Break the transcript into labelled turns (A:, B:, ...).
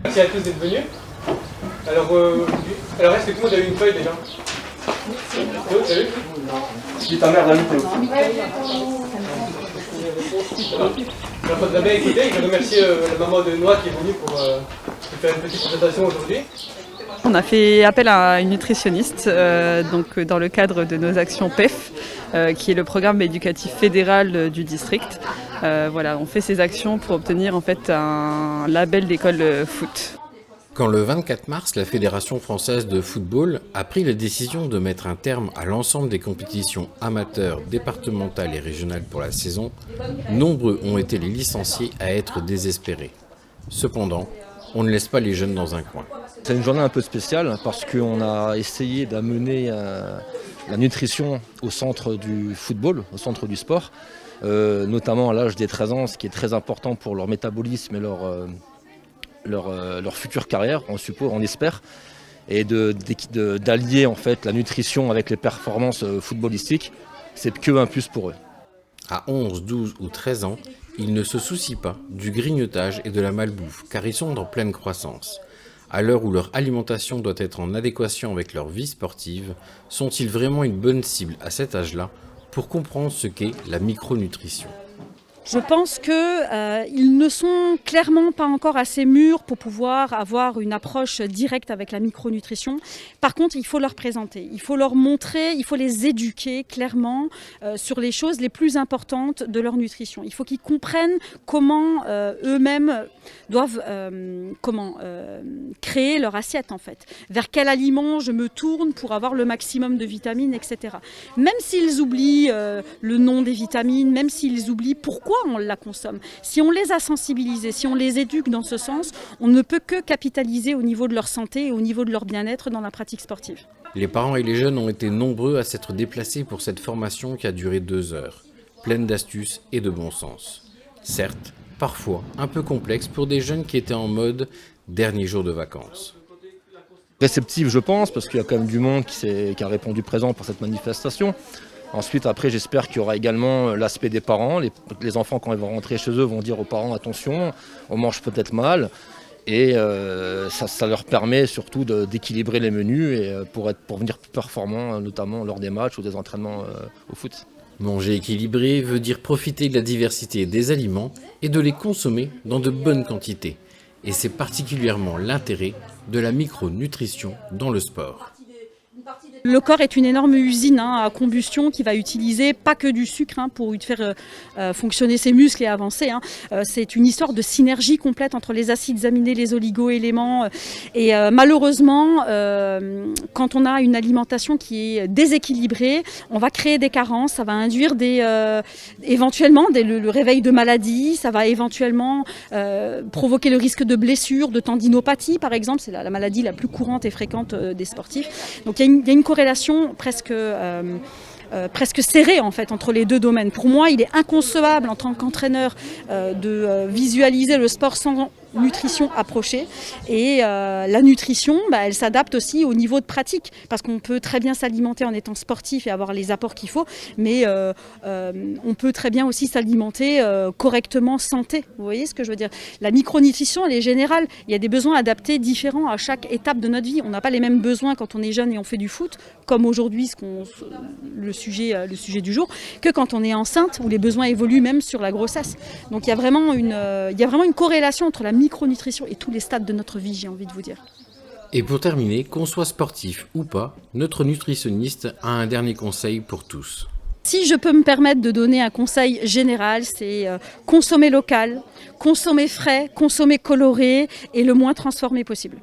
A: Merci à tous d'être venus. Alors est-ce que tout le monde a eu une feuille déjà? Théo, t'as vu?
B: Si ta mère l'a mis, Théo.
A: Alors, vous avez écouté, je remercie la maman de Noah qui est venue pour faire une petite présentation aujourd'hui.
C: On a fait appel à une nutritionniste donc dans le cadre de nos actions PEF, qui est le programme éducatif fédéral du district. Voilà, on fait ces actions pour obtenir en fait un label d'école foot.
D: Quand le 24 mars, la Fédération française de football a pris la décision de mettre un terme à l'ensemble des compétitions amateurs, départementales et régionales pour la saison, nombreux ont été les licenciés à être désespérés. Cependant, on ne laisse pas les jeunes dans un coin.
B: C'est une journée un peu spéciale parce qu'on a essayé d'amener la nutrition au centre du football, au centre du sport, notamment à l'âge des 13 ans, ce qui est très important pour leur métabolisme et leur future carrière, on espère, et d'allier en fait la nutrition avec les performances footballistiques, c'est que un plus pour eux.
D: À 11, 12 ou 13 ans, ils ne se soucient pas du grignotage et de la malbouffe, car ils sont en pleine croissance. À l'heure où leur alimentation doit être en adéquation avec leur vie sportive, sont-ils vraiment une bonne cible à cet âge-là pour comprendre ce qu'est la micronutrition ?
C: Je pense qu'ils ne sont clairement pas encore assez mûrs pour pouvoir avoir une approche directe avec la micronutrition. Par contre, il faut leur présenter, il faut leur montrer, il faut les éduquer clairement sur les choses les plus importantes de leur nutrition. Il faut qu'ils comprennent comment eux-mêmes doivent créer leur assiette en fait. Vers quel aliment je me tourne pour avoir le maximum de vitamines, etc. Même s'ils oublient le nom des vitamines, même s'ils oublient pourquoi on la consomme. Si on les a sensibilisés, si on les éduque dans ce sens, on ne peut que capitaliser au niveau de leur santé et au niveau de leur bien-être dans la pratique sportive.
D: Les parents et les jeunes ont été nombreux à s'être déplacés pour cette formation qui a duré 2 heures, pleine d'astuces et de bon sens. Certes, parfois un peu complexe pour des jeunes qui étaient en mode dernier jour de vacances.
B: Réceptive, je pense, parce qu'il y a quand même du monde qui a répondu présent pour cette manifestation. Ensuite, après, j'espère qu'il y aura également l'aspect des parents. Les enfants, quand ils vont rentrer chez eux, vont dire aux parents « attention, on mange peut-être mal ». Et ça leur permet surtout d'équilibrer les menus et pour venir plus performants, notamment lors des matchs ou des entraînements au foot.
D: Manger équilibré veut dire profiter de la diversité des aliments et de les consommer dans de bonnes quantités. Et c'est particulièrement l'intérêt de la micronutrition dans le sport.
C: Le corps est une énorme usine à combustion qui va utiliser pas que du sucre pour faire fonctionner ses muscles et avancer. C'est une histoire de synergie complète entre les acides aminés, les oligo-éléments. Et malheureusement, quand on a une alimentation qui est déséquilibrée, on va créer des carences, ça va induire éventuellement le réveil de maladies, ça va éventuellement provoquer le risque de blessures, de tendinopathie par exemple, c'est la maladie la plus courante et fréquente des sportifs. Donc il y a une corrélation presque serrée en fait entre les deux domaines. Pour moi, il est inconcevable en tant qu'entraîneur de visualiser le sport sans nutrition approchée. Et la nutrition, elle s'adapte aussi au niveau de pratique, parce qu'on peut très bien s'alimenter en étant sportif et avoir les apports qu'il faut, mais on peut très bien aussi s'alimenter correctement santé. Vous voyez ce que je veux dire? La micronutrition, elle est générale. Il y a des besoins adaptés différents à chaque étape de notre vie. On n'a pas les mêmes besoins quand on est jeune et on fait du foot, comme aujourd'hui le sujet du jour, que quand on est enceinte, où les besoins évoluent même sur la grossesse. Donc il y a vraiment une corrélation entre la micronutrition et tous les stades de notre vie, j'ai envie de vous dire.
D: Et pour terminer, qu'on soit sportif ou pas, notre nutritionniste a un dernier conseil pour tous.
C: Si je peux me permettre de donner un conseil général, c'est consommer local, consommer frais, consommer coloré et le moins transformé possible.